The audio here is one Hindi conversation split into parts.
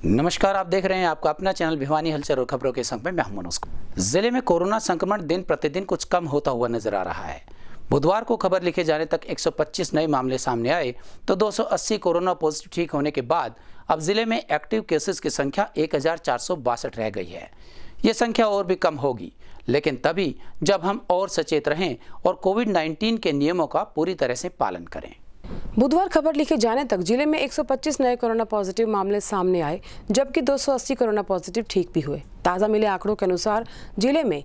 नमस्कार, आप देख रहे हैं आपका अपना चैनल भिवानी हलचल और खबरों के संग में मैं मनोज। जिले में कोरोना संक्रमण दिन प्रतिदिन कुछ कम होता हुआ नजर आ रहा है। बुधवार को खबर लिखे जाने तक 125 नए मामले सामने आए तो 280 कोरोना पॉजिटिव ठीक होने के बाद अब जिले में एक्टिव केसेस की संख्या 1462 रह गई है। ये संख्या और भी कम होगी, लेकिन तभी जब हम और सचेत रहें और कोविड-19 के नियमों का पूरी तरह से पालन करें। बुधवार खबर लिखे जाने तक जिले में 125 नए कोरोना पॉजिटिव मामले सामने आए, जबकि 280 कोरोना पॉजिटिव ठीक भी हुए। ताज़ा मिले आंकड़ों के अनुसार जिले में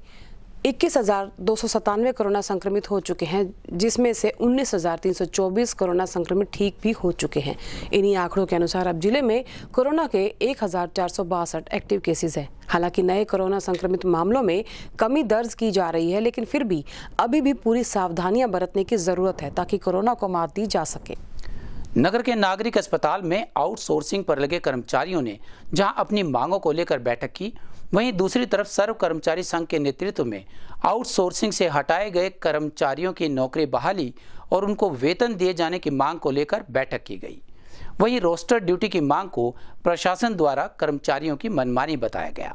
21,297 कोरोना संक्रमित हो चुके हैं, जिसमें से 19,324 कोरोना संक्रमित ठीक भी हो चुके हैं। इन्हीं आंकड़ों के अनुसार अब जिले में कोरोना के 1,462 एक्टिव केसेस हैं। हालांकि नए कोरोना संक्रमित मामलों में कमी दर्ज की जा रही है, लेकिन फिर भी अभी भी पूरी सावधानियां बरतने की जरूरत है ताकि कोरोना को मात दी जा सके। नगर के नागरिक अस्पताल में आउटसोर्सिंग पर लगे कर्मचारियों ने जहां अपनी मांगों को लेकर बैठक की, वहीं दूसरी तरफ सर्व कर्मचारी संघ के नेतृत्व में आउटसोर्सिंग से हटाए गए कर्मचारियों की नौकरी बहाली और उनको वेतन दिए जाने की मांग को लेकर बैठक की गई। वहीं रोस्टर ड्यूटी की मांग को प्रशासन द्वारा कर्मचारियों की मनमानी बताया गया।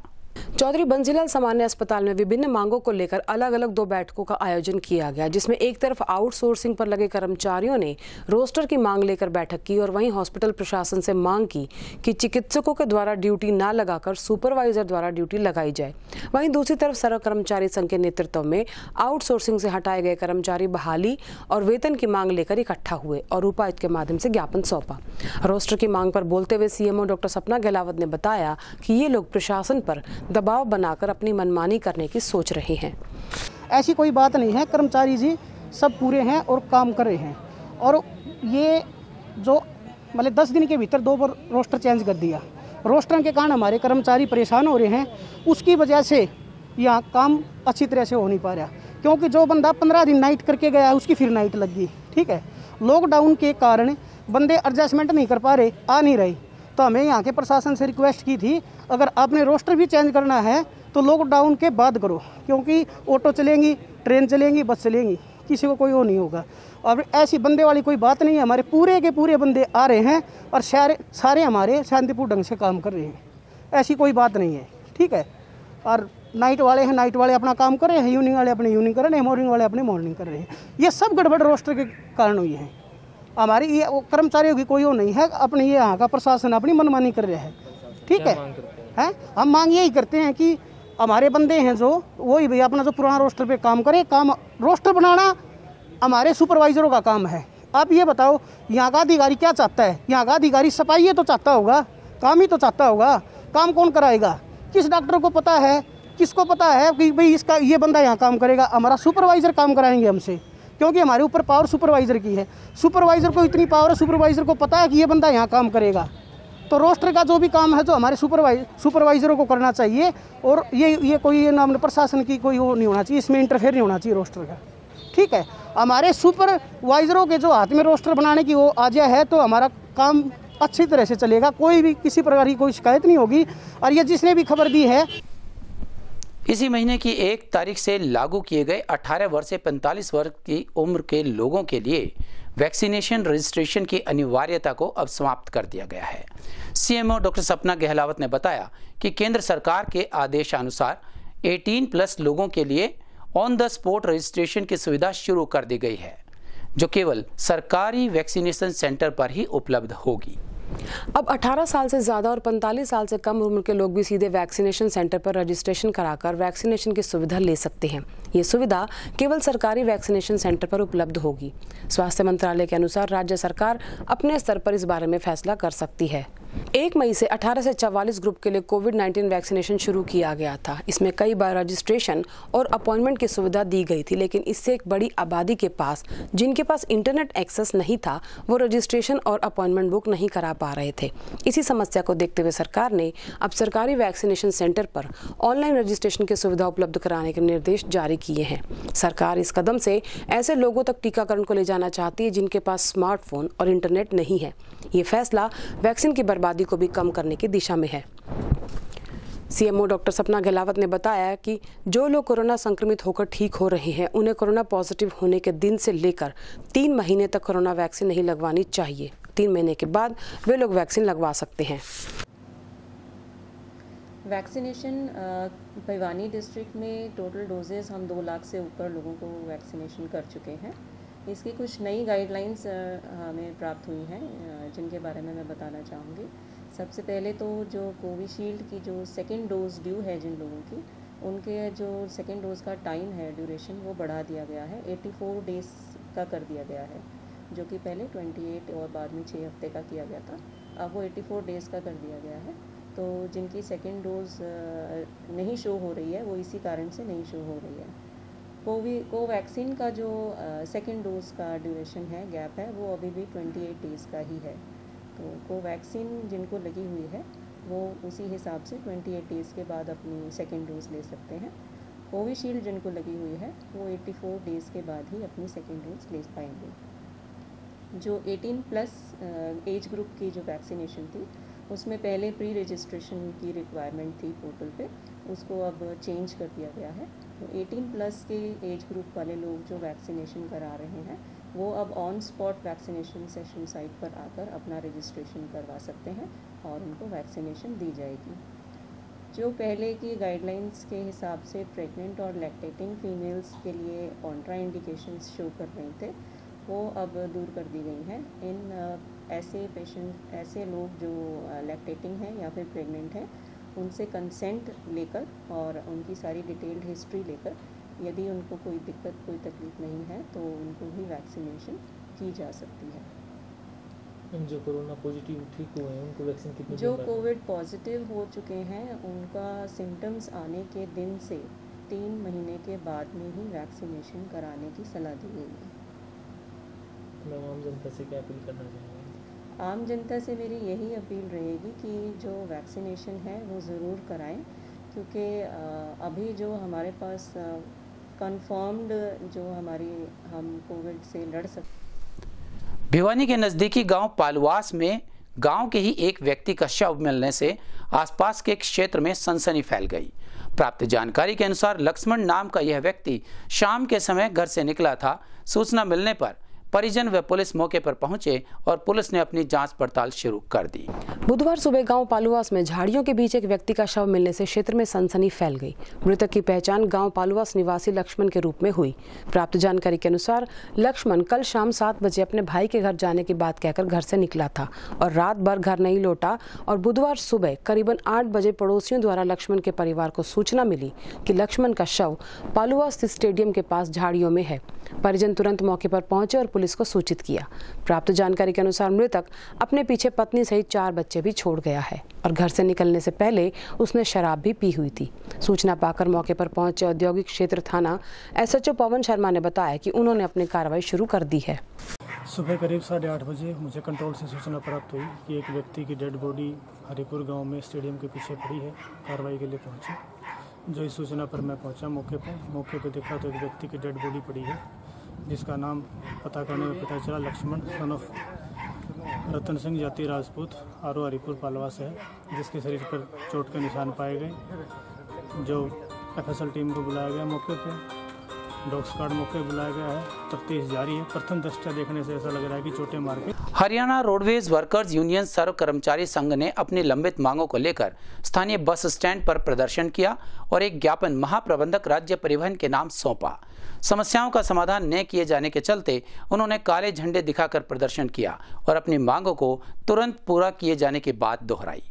चौधरी बंसीलाल सामान्य अस्पताल में विभिन्न मांगों को लेकर अलग अलग 2 बैठकों का आयोजन किया गया, जिसमें एक तरफ आउटसोर्सिंग पर लगे कर्मचारियों ने रोस्टर की मांग लेकर बैठक की और वहीं हॉस्पिटल प्रशासन से मांग की कि चिकित्सकों के द्वारा ड्यूटी न लगाकर सुपरवाइजर द्वारा ड्यूटी लगाई जाए। वहीं दूसरी तरफ सर्व कर्मचारी संघ के नेतृत्व में आउटसोर्सिंग से हटाए गए कर्मचारी बहाली और वेतन की मांग लेकर इकट्ठा हुए और उपायुक्त के माध्यम से ज्ञापन सौंपा। रोस्टर की मांग पर बोलते हुए सीएमओ डॉक्टर सपना गहलावत ने बताया कि ये लोग प्रशासन पर दबाव बनाकर अपनी मनमानी करने की सोच रहे हैं। ऐसी कोई बात नहीं है, कर्मचारी जी सब पूरे हैं और काम कर रहे हैं। और ये जो मतलब 10 दिन के भीतर 2 बार रोस्टर चेंज कर दिया, रोस्टर के कारण हमारे कर्मचारी परेशान हो रहे हैं। उसकी वजह से यहाँ काम अच्छी तरह से हो नहीं पा रहा, क्योंकि जो बंदा 15 दिन नाइट करके गया उसकी फिर नाइट लग गई। ठीक है, लॉकडाउन के कारण बंदे एडजस्टमेंट नहीं कर पा रहे, आ नहीं रहे। तो हमें यहाँ के प्रशासन से रिक्वेस्ट की थी, अगर आपने रोस्टर भी चेंज करना है तो लॉकडाउन के बाद करो, क्योंकि ऑटो चलेंगी, ट्रेन चलेंगी, बस चलेंगी, किसी को कोई वो नहीं होगा। और ऐसी बंदे वाली कोई बात नहीं है, हमारे पूरे के पूरे बंदे आ रहे हैं और सारे हमारे शांतिपूर्ण ढंग से काम कर रहे हैं। ऐसी कोई बात नहीं है, ठीक है। और नाइट वाले हैं, नाइट वाले अपना काम कर रहे हैं, इवनिंग वाले अपने इवनिंग कर रहे हैं, मॉर्निंग वाले अपने मॉर्निंग कर रहे हैं। ये सब गड़बड़ रोस्टर के कारण हुई है। हमारी ये कर्मचारियों की कोई वो नहीं है, अपने ये यहाँ का प्रशासन अपनी मनमानी कर रहा है। ठीक है, हम मांग यही करते हैं कि हमारे बंदे हैं जो वही भैया अपना जो पुराना रोस्टर पे काम करें। काम रोस्टर बनाना हमारे सुपरवाइजरों का काम है। आप ये बताओ, यहाँ का अधिकारी क्या चाहता है? यहाँ का अधिकारी सफाई तो चाहता होगा, काम ही तो चाहता होगा। काम कौन कराएगा? किस डॉक्टर को पता है, किसको पता है कि भाई इसका ये बंदा यहाँ काम करेगा? हमारा सुपरवाइजर काम कराएंगे हमसे, क्योंकि हमारे ऊपर पावर सुपरवाइजर की है। सुपरवाइजर को इतनी पावर है, सुपरवाइजर को पता है कि ये बंदा यहाँ काम करेगा। तो रोस्टर का जो भी काम है जो हमारे सुपरवाइजरों को करना चाहिए। और ये कोई ये नाम प्रशासन की कोई वो नहीं होना चाहिए, इसमें इंटरफेयर नहीं होना चाहिए रोस्टर का। ठीक है, हमारे सुपरवाइजरों के जो हाथ में रोस्टर बनाने की वो आ जाए है तो हमारा काम अच्छी तरह से चलेगा, कोई भी किसी प्रकार की कोई शिकायत नहीं होगी। और ये जिसने भी खबर दी है, इसी महीने की 1 तारीख से लागू किए गए 18 वर्ष से 45 वर्ष की उम्र के लोगों के लिए वैक्सीनेशन रजिस्ट्रेशन की अनिवार्यता को अब समाप्त कर दिया गया है। सीएमओ डॉक्टर सपना गहलावत ने बताया कि केंद्र सरकार के आदेशानुसार 18+ लोगों के लिए ऑन द स्पॉट रजिस्ट्रेशन की सुविधा शुरू कर दी गई है, जो केवल सरकारी वैक्सीनेशन सेंटर पर ही उपलब्ध होगी। अब 18 साल से ज़्यादा और 45 साल से कम उम्र के लोग भी सीधे वैक्सीनेशन सेंटर पर रजिस्ट्रेशन कराकर वैक्सीनेशन की सुविधा ले सकते हैं। ये सुविधा केवल सरकारी वैक्सीनेशन सेंटर पर उपलब्ध होगी। स्वास्थ्य मंत्रालय के अनुसार राज्य सरकार अपने स्तर पर इस बारे में फैसला कर सकती है। 1 मई से 18 से 44 ग्रुप के लिए कोविड-19 वैक्सीनेशन शुरू किया गया था। इसमें कई बार रजिस्ट्रेशन और अपॉइंटमेंट की सुविधा दी गई थी, लेकिन इससे एक बड़ी आबादी के पास जिनके पास इंटरनेट एक्सेस नहीं था, वो रजिस्ट्रेशन और अपॉइंटमेंट बुक नहीं करा पा रहे थे। इसी समस्या को देखते हुए सरकार ने अब सरकारी वैक्सीनेशन सेंटर पर ऑनलाइन रजिस्ट्रेशन की सुविधा उपलब्ध कराने के निर्देश जारी किए हैं। सरकार इस कदम से ऐसे लोगों तक टीकाकरण को ले जाना चाहती है जिनके पास स्मार्टफोन और इंटरनेट नहीं है। ये फैसला वैक्सीन की बर्बादी को भी कम करने की दिशा में है। सीएमओ डॉक्टर सपना गहलावत ने बताया कि जो लोग कोरोना संक्रमित होकर ठीक हो रहे हैं, उन्हें कोरोना पॉजिटिव होने के दिन से लेकर 3 महीने तक कोरोना वैक्सीन नहीं लगवानी चाहिए। 3 महीने के बाद वे लोग वैक्सीन लगवा सकते हैं। वैक्सीनेशन भिवानी डिस्ट्रिक्ट में टोटल डोजेस हम 2 लाख से ऊपर लोगों को वैक्सीनेशन कर चुके हैं। इसकी कुछ नई गाइडलाइंस हमें प्राप्त हुई हैं जिनके बारे में मैं बताना चाहूँगी। सबसे पहले तो जो कोविशील्ड की जो सेकेंड डोज ड्यू है जिन लोगों की, उनके जो सेकेंड डोज का टाइम है, ड्यूरेशन, वो बढ़ा दिया गया है, 84 डेज़ का कर दिया गया है, जो कि पहले 28 और बाद में 6 हफ्ते का किया गया था। अब वो 84 डेज़ का कर दिया गया है। तो जिनकी सेकेंड डोज नहीं शो हो रही है वो इसी कारण से नहीं शो हो रही है। कोवैक्सीन का जो सेकेंड डोज का ड्यूरेशन है, गैप है, वो अभी भी 28 डेज़ का ही है। तो कोवैक्सीन जिनको लगी हुई है वो उसी हिसाब से 28 डेज़ के बाद अपनी सेकेंड डोज ले सकते हैं। कोविशील्ड जिनको लगी हुई है वो 84 डेज़ के बाद ही अपनी सेकेंड डोज ले पाएंगे। जो 18+ एज ग्रुप की जो वैक्सीनेशन थी उसमें पहले प्री रजिस्ट्रेशन की रिक्वायरमेंट थी पोर्टल पे, उसको अब चेंज कर दिया गया है। तो 18+ के एज ग्रुप वाले लोग जो वैक्सीनेशन करा रहे हैं वो अब on spot vaccination session site पर आकर अपना रजिस्ट्रेशन करवा सकते हैं और उनको वैक्सीनेशन दी जाएगी। जो पहले की गाइडलाइंस के हिसाब से प्रेग्नेंट और लैक्टेटिंग फीमेल्स के लिए कॉन्ट्रा इंडिकेशंस शो कर रहे थे, वो अब दूर कर दी गई हैं। इन ऐसे लोग जो लैक्टेटिंग हैं या फिर प्रेग्नेंट हैं, उनसे कंसेंट लेकर और उनकी सारी डिटेल्ड हिस्ट्री लेकर, यदि उनको कोई दिक्कत, कोई तकलीफ़ नहीं है तो उनको भी वैक्सीनेशन की जा सकती है। जो कोरोना पॉजिटिव ठीक हुए हैं उनको वैक्सीन कितनी? जो कोविड पॉजिटिव हो चुके हैं उनका सिम्टम्स आने के दिन से 3 महीने के बाद में ही वैक्सीनेशन कराने की सलाह दी गई है। मैं आम जनता से क्या अपील करना चाहूँगा? आम जनता से मेरी यही अपील रहेगी कि जो वैक्सीनेशन है वो ज़रूर कराएं, क्योंकि अभी जो हमारे पास कंफर्म्ड जो हम कोविड से लड़ सकते। भिवानी के नज़दीकी गांव पालवास में गांव के ही एक व्यक्ति का शव मिलने से आसपास के क्षेत्र में सनसनी फैल गई। प्राप्त जानकारी के अनुसार लक्ष्मण नाम का यह व्यक्ति शाम के समय घर से निकला था। सूचना मिलने पर परिजन व पुलिस मौके पर पहुंचे और पुलिस ने अपनी जांच पड़ताल शुरू कर दी। बुधवार सुबह गांव पालुवास में झाड़ियों के बीच एक व्यक्ति का शव मिलने से क्षेत्र में सनसनी फैल गई। मृतक की पहचान गांव पालुवास निवासी लक्ष्मण के रूप में हुई। प्राप्त जानकारी के अनुसार लक्ष्मण कल शाम 7 बजे अपने भाई के घर जाने की बात कहकर घर से निकला था और रात भर घर नहीं लौटा और बुधवार सुबह करीबन 8 बजे पड़ोसियों द्वारा लक्ष्मण के परिवार को सूचना मिली कि लक्ष्मण का शव पालुवास स्टेडियम के पास झाड़ियों में है। परिजन तुरंत मौके पर पहुंचे और पुलिस को सूचित किया। प्राप्त जानकारी के अनुसार मृतक अपने पीछे पत्नी सहित 4 बच्चे भी छोड़ गया है और घर से निकलने से पहले उसने शराब भी पी हुई थी। सूचना पाकर मौके पर पहुंचे औद्योगिक क्षेत्र थाना SHO पवन शर्मा ने बताया कि उन्होंने अपनी कार्रवाई शुरू कर दी है। सुबह करीब 8:30 बजे मुझे कंट्रोल से सूचना प्राप्त हुई कि एक व्यक्ति की डेड बॉडी हरिपुर गाँव में स्टेडियम के पीछे पड़ी है। कार्रवाई के लिए पहुँचे। जो इस सूचना पर मैं पहुंचा मौके पे देखा तो एक व्यक्ति की डेड बॉडी पड़ी है, जिसका नाम पता करने में पता चला लक्ष्मण सन ऑफ रतन सिंह जाति राजपूत आरो हरिपुर पालवास है, जिसके शरीर पर चोट के निशान पाए गए। जो FSL टीम को बुलाया गया मौके पे, डॉग स्क्वाड मौके बुलाया गया है। तफ्तीश जारी है। प्रथम दृष्टया देखने से ऐसा लग रहा है कि चोटें मार के। हरियाणा रोडवेज वर्कर्स यूनियन सर्व कर्मचारी संघ ने अपनी लंबित मांगों को लेकर स्थानीय बस स्टैंड पर प्रदर्शन किया और एक ज्ञापन महाप्रबंधक राज्य परिवहन के नाम सौंपा। समस्याओं का समाधान न किए जाने के चलते उन्होंने काले झंडे दिखाकर प्रदर्शन किया और अपनी मांगों को तुरंत पूरा किए जाने की बात दोहराई।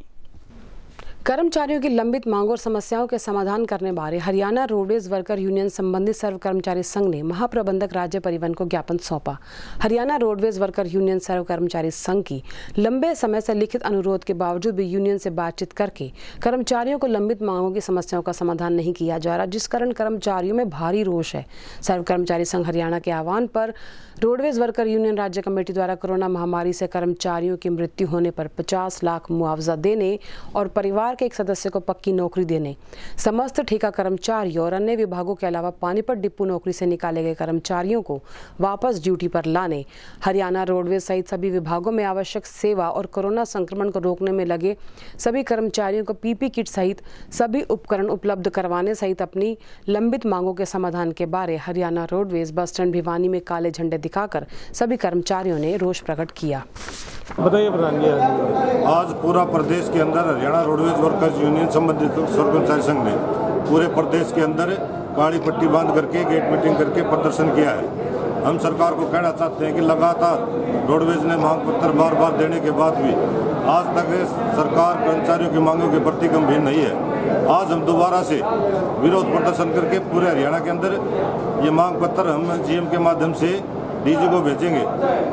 कर्मचारियों की लंबित मांगों और समस्याओं के समाधान करने बारे हरियाणा रोडवेज वर्कर यूनियन संबंधित सर्व कर्मचारी संघ ने महाप्रबंधक राज्य परिवहन को ज्ञापन सौंपा। हरियाणा रोडवेज वर्कर यूनियन सर्व कर्मचारी संघ की लंबे समय से लिखित अनुरोध के बावजूद भी यूनियन से बातचीत करके कर्मचारियों को लंबित मांगों की समस्याओं का समाधान नहीं किया जा रहा, जिस कारण कर्मचारियों में भारी रोष है। सर्व कर्मचारी संघ हरियाणा के आह्वान पर रोडवेज वर्कर यूनियन राज्य कमेटी द्वारा कोरोना महामारी से कर्मचारियों की मृत्यु होने पर 50 लाख मुआवजा देने और परिवार के एक सदस्य को पक्की नौकरी देने, समस्त ठेका कर्मचारियों और अन्य विभागों के अलावा पानीपत डिपो नौकरी से निकाले गए कर्मचारियों को वापस ड्यूटी पर लाने, हरियाणा रोडवेज सहित सभी विभागों में आवश्यक सेवा और कोरोना संक्रमण को रोकने में लगे सभी कर्मचारियों को PP किट सहित सभी उपकरण उपलब्ध करवाने सहित अपनी लंबित मांगों के समाधान के बारे Haryana roadways bus stand Bhiwani में काले झंडे दिखाकर सभी कर्मचारियों ने रोष प्रकट किया। बताइए प्रधान जी। आज पूरा प्रदेश के अंदर हरियाणा रोडवेज वर्कर्स यूनियन संबंधित कर्मचारी संघ ने पूरे प्रदेश के अंदर काली पट्टी बांध करके गेट मीटिंग करके प्रदर्शन किया है। हम सरकार को कहना चाहते हैं कि लगातार रोडवेज ने मांग पत्र बार बार देने के बाद भी आज तक सरकार कर्मचारियों की मांगों के प्रति गंभीर नहीं है। आज हम दोबारा से विरोध प्रदर्शन करके पूरे हरियाणा के अंदर ये मांग पत्र हम जीएम के माध्यम से डीजी को भेजेंगे।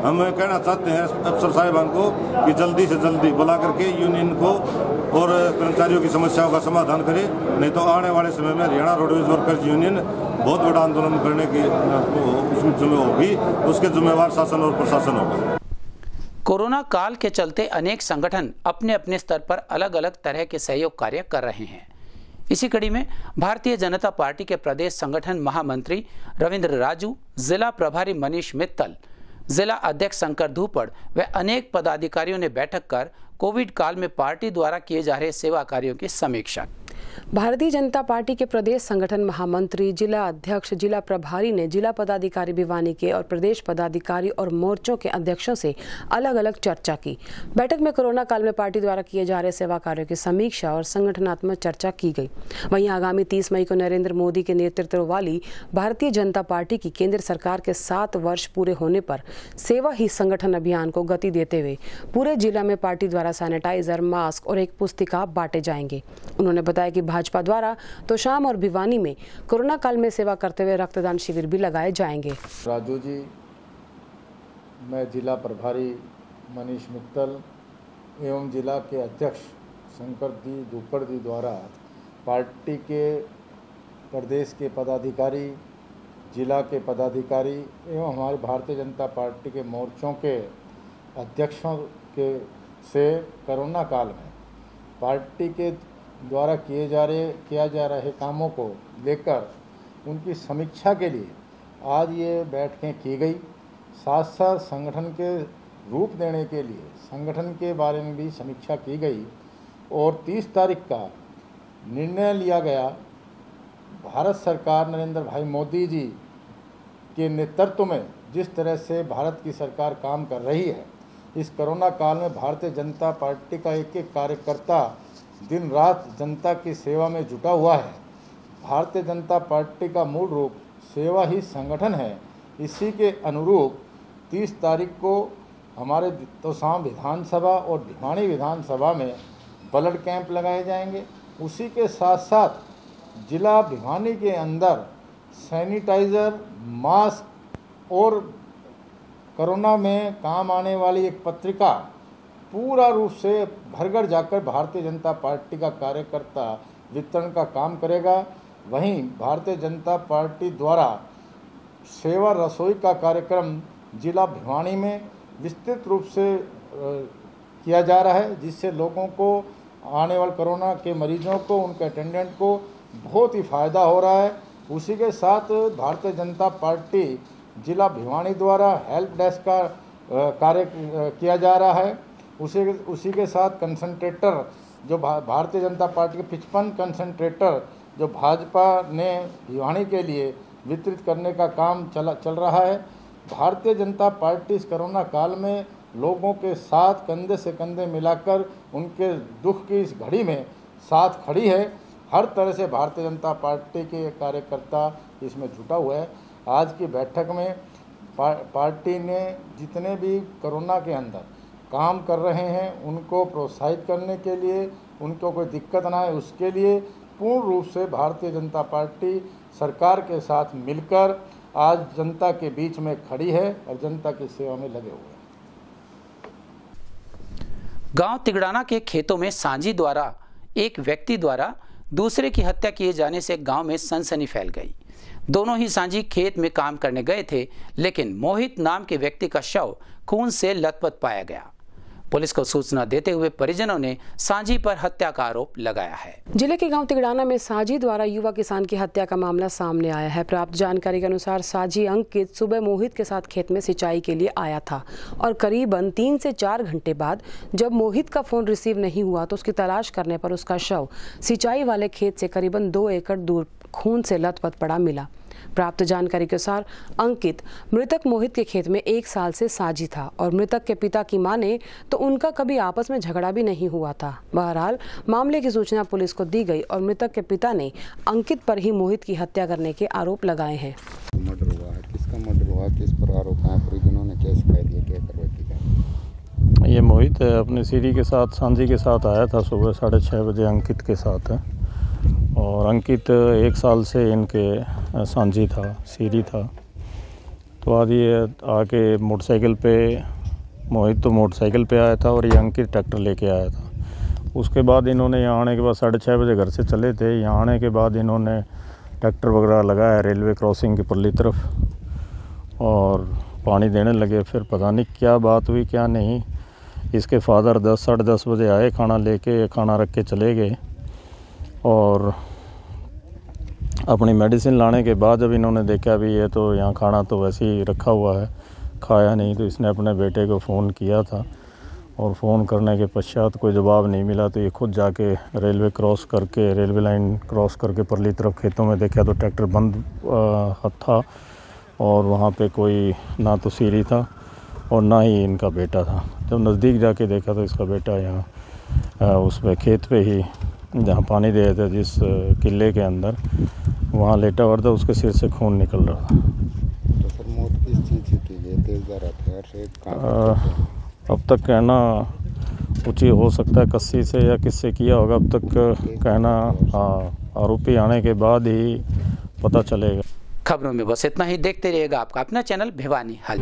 हम कहना चाहते हैं अफसर साहिबान को कि जल्दी से जल्दी बुला करके यूनियन को और कर्मचारियों की समस्याओं का समाधान करें, नहीं तो आने वाले समय में हरियाणा रोडवेज वर्कर्स यूनियन बहुत बड़ा आंदोलन करने की उसमें होगी। उसके जिम्मेवार शासन और प्रशासन होगा। कोरोना काल के चलते अनेक संगठन अपने अपने स्तर पर अलग अलग तरह के सहयोग कार्य कर रहे हैं। इसी कड़ी में भारतीय जनता पार्टी के प्रदेश संगठन महामंत्री रविंद्र राजू, जिला प्रभारी मनीष मित्तल, जिला अध्यक्ष शंकर धूपड़ व अनेक पदाधिकारियों ने बैठक कर कोविड काल में पार्टी द्वारा किए जा रहे सेवा कार्यों की समीक्षा। भारतीय जनता पार्टी के प्रदेश संगठन महामंत्री, जिला अध्यक्ष, जिला प्रभारी ने जिला पदाधिकारी भिवानी के और प्रदेश पदाधिकारी और मोर्चों के अध्यक्षों से अलग अलग चर्चा की। बैठक में कोरोना काल में पार्टी द्वारा किए जा रहे सेवा कार्यों की समीक्षा और संगठनात्मक चर्चा की गई। वहीं आगामी 30 मई को नरेंद्र मोदी के नेतृत्व वाली भारतीय जनता पार्टी की केंद्र सरकार के 7 वर्ष पूरे होने पर सेवा ही संगठन अभियान को गति देते हुए पूरे जिला में पार्टी द्वारा सैनिटाइजर, मास्क और एक पुस्तिका बांटे जाएंगे। उन्होंने बताया कि भाजपा द्वारा तोशाम और भिवानी में कोरोना काल में सेवा करते हुए रक्तदान शिविर भी लगाए जाएंगे। राजू जी, मैं जिला प्रभारी मनीष मित्तल एवं जिला के अध्यक्ष शंकर धूपड़ जी द्वारा पार्टी के प्रदेश के पदाधिकारी, जिला के पदाधिकारी एवं हमारी भारतीय जनता पार्टी के मोर्चों के अध्यक्षों के से कोरोना काल में पार्टी के द्वारा किया जा रहे कामों को लेकर उनकी समीक्षा के लिए आज ये बैठकें की गई। साथ साथ संगठन के रूप देने के लिए संगठन के बारे में भी समीक्षा की गई और 30 तारीख का निर्णय लिया गया। भारत सरकार नरेंद्र भाई मोदी जी के नेतृत्व में जिस तरह से भारत की सरकार काम कर रही है, इस कोरोना काल में भारतीय जनता पार्टी का एक एक कार्यकर्ता दिन रात जनता की सेवा में जुटा हुआ है। भारतीय जनता पार्टी का मूल रूप सेवा ही संगठन है। इसी के अनुरूप 30 तारीख को हमारे तोशाम विधानसभा और भिवानी विधानसभा में ब्लड कैंप लगाए जाएंगे। उसी के साथ साथ जिला भिवानी के अंदर सैनिटाइज़र, मास्क और कोरोना में काम आने वाली एक पत्रिका पूरा रूप से घर-घर जाकर भारतीय जनता पार्टी का कार्यकर्ता वितरण का काम करेगा। वहीं भारतीय जनता पार्टी द्वारा सेवा रसोई का कार्यक्रम जिला भिवानी में विस्तृत रूप से किया जा रहा है, जिससे लोगों को आने वाले कोरोना के मरीजों को, उनके अटेंडेंट को बहुत ही फ़ायदा हो रहा है। उसी के साथ भारतीय जनता पार्टी जिला भिवानी द्वारा हेल्प डेस्क का कार्य किया जा रहा है। उसी के साथ कंसंट्रेटर जो भारतीय जनता पार्टी के 55 कंसंट्रेटर जो भाजपा ने भिवानी के लिए वितरित करने का काम चल रहा है। भारतीय जनता पार्टी इस कोरोना काल में लोगों के साथ कंधे से कंधे मिलाकर उनके दुख की इस घड़ी में साथ खड़ी है। हर तरह से भारतीय जनता पार्टी के कार्यकर्ता इसमें जुटा हुआ है। आज की बैठक में पार्टी ने जितने भी कोरोना के अंदर काम कर रहे हैं उनको प्रोत्साहित करने के लिए, उनको कोई दिक्कत ना आए उसके लिए पूर्ण रूप से भारतीय जनता पार्टी सरकार के साथ मिलकर आज जनता के बीच में खड़ी है और जनता की सेवा में लगे हुए हैं। गांव तिगड़ाना के खेतों में सांझी द्वारा एक व्यक्ति द्वारा दूसरे की हत्या किए जाने से गांव में सनसनी फैल गई। दोनों ही सांझी खेत में काम करने गए थे, लेकिन मोहित नाम के व्यक्ति का शव खून से लथपथ पाया गया। पुलिस को सूचना देते हुए परिजनों ने सांझी पर हत्या का आरोप लगाया है। जिले के गांव तिगड़ाना में सांझी द्वारा युवा किसान की हत्या का मामला सामने आया है। प्राप्त जानकारी के अनुसार सांझी अंकित सुबह मोहित के साथ खेत में सिंचाई के लिए आया था और करीबन 3 से 4 घंटे बाद जब मोहित का फोन रिसीव नहीं हुआ तो उसकी तलाश करने पर उसका शव सिंचाई वाले खेत से करीबन 2 एकड़ दूर खून से लथपथ पड़ा मिला। प्राप्त जानकारी के अनुसार अंकित मृतक मोहित के खेत में 1 साल से साझी था और मृतक के पिता की माने तो उनका कभी आपस में झगड़ा भी नहीं हुआ था। बहरहाल मामले की सूचना पुलिस को दी गई और मृतक के पिता ने अंकित पर ही मोहित की हत्या करने के आरोप लगाए हैं। मर्डर हुआ है, किसका मर्डर हुआ, किस पर आरोप है, परिजनों ने क्या शिकायत की, क्या कार्रवाई की? ये मोहित अपने सीरी के साथ सांझी के साथ आया था सुबह 6:30 बजे अंकित के साथ है। और अंकित 1 साल से इनके सांझी था, सीरी था। तो आज ये आके मोटरसाइकिल पे, मोहित तो मोटरसाइकिल पे आया था और ये अंकित ट्रैक्टर लेके आया था। उसके बाद इन्होंने यहाँ आने के बाद 6:30 बजे घर से चले थे। यहाँ आने के बाद इन्होंने ट्रैक्टर वगैरह लगाया रेलवे क्रॉसिंग की परली तरफ और पानी देने लगे। फिर पता नहीं क्या बात हुई क्या नहीं। इसके फादर 10 साढ़े 10 बजे आए, खाना लेके, खाना रख के चले गए। और अपनी मेडिसिन लाने के बाद जब इन्होंने देखा भी ये तो यहाँ खाना तो वैसे ही रखा हुआ है, खाया नहीं, तो इसने अपने बेटे को फ़ोन किया था और फ़ोन करने के पश्चात कोई जवाब नहीं मिला तो ये खुद जाके रेलवे लाइन क्रॉस करके परली तरफ खेतों में देखा तो ट्रैक्टर बंद था और वहाँ पे कोई ना तो सीरी था और ना ही इनका बेटा था। जब नज़दीक जाके देखा तो इसका बेटा यहाँ उस पे खेत पे ही जहाँ पानी दे रहे थे जिस किले के अंदर, वहाँ लेटा हुआ था, उसके सिर से खून निकल रहा था। तो सर मौत किस चीज़ से की गई? तेज़धार हथियार से? अब तक कहना उचित हो सकता है कस्सी से या किससे किया होगा, अब तक कहना आरोपी आने के बाद ही पता चलेगा। खबरों में बस इतना ही। देखते रहिएगा आपका अपना चैनल भिवानी हाल।